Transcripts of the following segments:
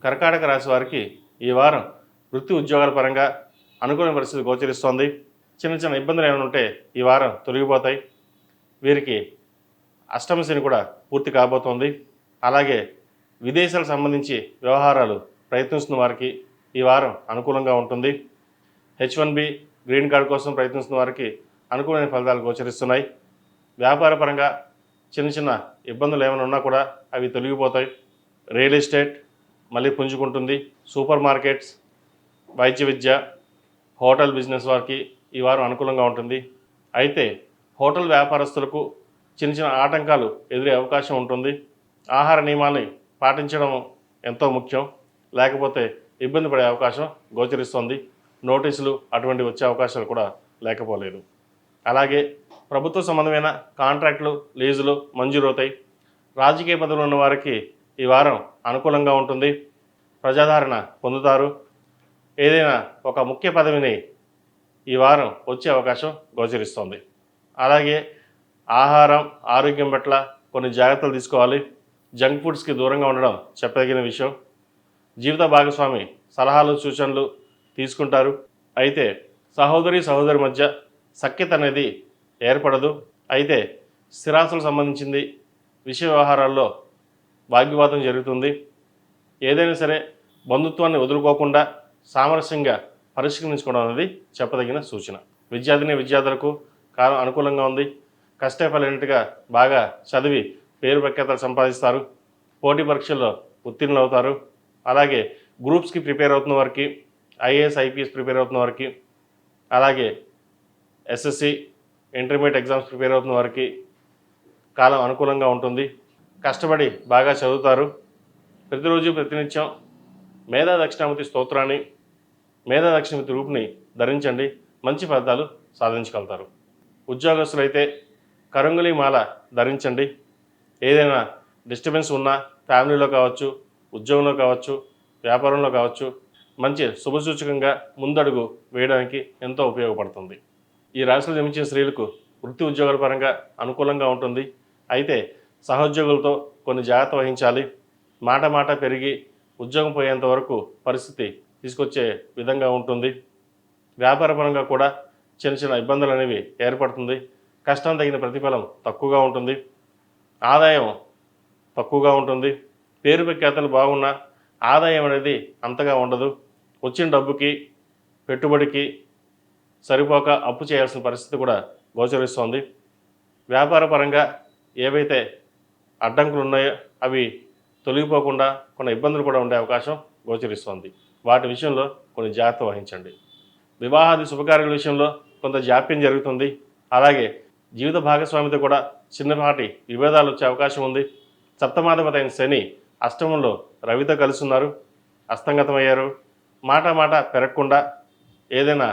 కర్కాటక రాశి వారికి ఈ వారం వృత్తి ఉద్యోగాల పరంగా అనుకూల పరిస్థితి గోచరిస్తోంది. చిన్న చిన్న ఇబ్బందులు ఏమైనా ఉంటే ఈ వారం తొలగిపోతాయి. వీరికి అష్టమ శని కూడా పూర్తి కాబోతోంది. అలాగే విదేశాలకు సంబంధించి వ్యవహారాలు ప్రయత్నిస్తున్న వారికి ఈ వారం అనుకూలంగా ఉంటుంది. H1B గ్రీన్ కార్డ్ కోసం ప్రయత్నిస్తున్న వారికి అనుకూలమైన ఫలితాలు గోచరిస్తున్నాయి. వ్యాపార పరంగా చిన్న చిన్న ఇబ్బందులు ఏమైనా ఉన్నా కూడా అవి తొలగిపోతాయి. రియల్ ఎస్టేట్ మళ్ళీ పుంజుకుంటుంది. సూపర్ మార్కెట్స్, వైద్య విద్య, హోటల్ బిజినెస్ వారికి ఈ వారం అనుకూలంగా ఉంటుంది. అయితే హోటల్ వ్యాపారస్తులకు చిన్న చిన్న ఆటంకాలు ఎదురే అవకాశం ఉంటుంది. ఆహార నియమాల్ని పాటించడం ఎంతో ముఖ్యం, లేకపోతే ఇబ్బంది పడే అవకాశం గోచరిస్తుంది. నోటీసులు అటువంటివి వచ్చే అవకాశాలు కూడా లేకపోలేదు. అలాగే ప్రభుత్వ సంబంధమైన కాంట్రాక్టులు, లీజులు మంజూరవుతాయి. రాజకీయ పదవులు ఉన్న వారికి ఈ వారం అనుకూలంగా ఉంటుంది. ప్రజాదరణ పొందుతారు. ఏదైనా ఒక ముఖ్య పదవిని ఈ వారం వచ్చే అవకాశం గోచరిస్తోంది. అలాగే ఆహారం, ఆరోగ్యం పట్ల కొన్ని జాగ్రత్తలు తీసుకోవాలి. జంక్ ఫుడ్స్కి దూరంగా ఉండడం చెప్పదగిన విషయం. జీవిత భాగస్వామి సలహాలు, సూచనలు తీసుకుంటారు. అయితే సహోదరి మధ్య సఖ్యత అనేది ఏర్పడదు. అయితే స్థిరాస్తులకు సంబంధించింది విషయ వ్యవహారాల్లో వాగ్వివాదం జరుగుతుంది. ఏదైనా సరే బంధుత్వాన్ని వదులుకోకుండా సామరస్యంగా పరిష్కరించుకోవడం అనేది చెప్పదగిన సూచన. విద్యార్థులకు కాలం అనుకూలంగా ఉంది. కష్టఫలైనట్టుగా బాగా చదివి పేరు ప్రఖ్యాతలు సంపాదిస్తారు. పోటీ పరీక్షల్లో ఉత్తీర్ణులు అవుతారు. అలాగే గ్రూప్స్కి ప్రిపేర్ అవుతున్న వారికి, IAS, IPS ప్రిపేర్ అవుతున్న వారికి, అలాగే SSC ఇంటర్మీడియట్ ఎగ్జామ్స్ ప్రిపేర్ అవుతున్న వారికి కాలం అనుకూలంగా ఉంటుంది. కష్టపడి బాగా చదువుతారు. ప్రతిరోజు ప్రతినిత్యం మేధా దక్షిణామూర్తి స్తోత్రాన్ని, మేధా దక్షిణామూర్తి రూపుని ధరించండి. మంచి ఫలితాలు సాధించగలుగుతారు. ఉద్యోగస్తులైతే కరంగులి మాల ధరించండి. ఏదైనా డిస్టర్బెన్స్ ఉన్నా ఫ్యామిలీలో కావచ్చు, ఉద్యోగంలో కావచ్చు, వ్యాపారంలో కావచ్చు, మంచి శుభసూచకంగా ముందడుగు వేయడానికి ఎంతో ఉపయోగపడుతుంది. ఈ రాశిలో జన్మించిన స్త్రీలకు వృత్తి ఉద్యోగాల పరంగా అనుకూలంగా ఉంటుంది. అయితే సహోద్యోగులతో కొన్ని జాగ్రత్త వహించాలి. మాట పెరిగి ఉద్యోగం పోయేంత వరకు పరిస్థితి తీసుకొచ్చే విధంగా ఉంటుంది. వ్యాపారపరంగా కూడా చిన్న చిన్న ఇబ్బందులు అనేవి ఏర్పడుతుంది. కష్టం తగిన ప్రతిఫలం తక్కువగా ఉంటుంది. ఆదాయం తక్కువగా ఉంటుంది. పేరు ప్రఖ్యాతలు బాగున్నా ఆదాయం అనేది అంతగా ఉండదు. వచ్చిన డబ్బుకి, పెట్టుబడికి సరిపోక అప్పు చేయాల్సిన పరిస్థితి కూడా గోచరిస్తోంది. వ్యాపార పరంగా ఏవైతే అడ్డంకులు ఉన్నాయో అవి తొలగిపోకుండా కొన్ని ఇబ్బందులు కూడా ఉండే అవకాశం గోచరిస్తోంది. వాటి విషయంలో కొన్ని జాగ్రత్త వహించండి. వివాహాది శుభకార్యాల విషయంలో కొంత జాప్యం జరుగుతుంది. అలాగే జీవిత భాగస్వామితో కూడా చిన్నపాటి విభేదాలు వచ్చే అవకాశం ఉంది. సప్తమాధిపతైన శని అష్టమంలో రవితో కలుస్తున్నారు, అస్తంగతమయ్యారు. మాట పెరగకుండా ఏదైనా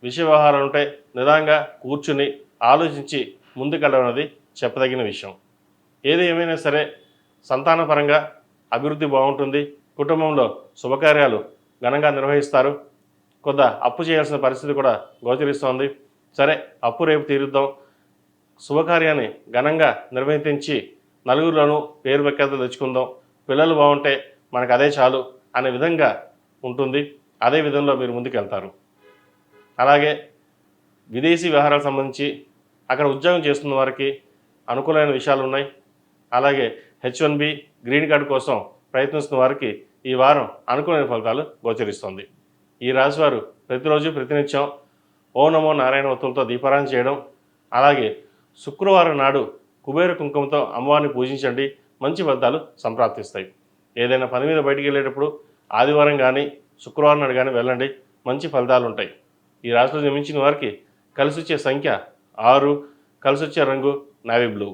విషయ వ్యవహారాలు ఉంటే నిదానంగా కూర్చుని ఆలోచించి ముందుకెళ్ళడం అనేది చెప్పదగిన విషయం. ఏది ఏమైనా సరే సంతానపరంగా అభివృద్ధి బాగుంటుంది. కుటుంబంలో శుభకార్యాలు ఘనంగా నిర్వహిస్తారు. కొంత అప్పు చేయాల్సిన పరిస్థితి కూడా గోచరిస్తోంది. సరే, అప్పు రేపు తీరుద్దాం, శుభకార్యాన్ని ఘనంగా నిర్వహించి నలుగురిలోనూ పేరు ప్రఖ్యాతలు తెచ్చుకుందాం, పిల్లలు బాగుంటే మనకు అదే చాలు అనే విధంగా ఉంటుంది. అదే విధంలో మీరు ముందుకెళ్తారు. అలాగే విదేశీ వ్యవహారాలకు సంబంధించి అక్కడ ఉద్యోగం చేస్తున్న వారికి అనుకూలమైన విషయాలు ఉన్నాయి. అలాగే H1B గ్రీన్ కార్డు కోసం ప్రయత్నిస్తున్న వారికి ఈ వారం అనుకూలమైన ఫలితాలు గోచరిస్తుంది. ఈ రాశివారు ప్రతిరోజు ప్రతినిత్యం ఓం నమో నారాయణ ఒత్తులతో దీపారాధన చేయడం, అలాగే శుక్రవారం నాడు కుబేర కుంకుమతో అమ్మవారిని పూజించండి. మంచి ఫలితాలు సంప్రాప్తిస్తాయి. ఏదైనా పని మీద బయటికి వెళ్ళేటప్పుడు ఆదివారం కానీ శుక్రవారం నాడు కానీ వెళ్ళండి. మంచి ఫలితాలు ఉంటాయి. ఈ రాశిలో జన్మించిన వారికి కలిసి వచ్చే సంఖ్య 6, కలిసి వచ్చే రంగు నేవీ బ్లూ.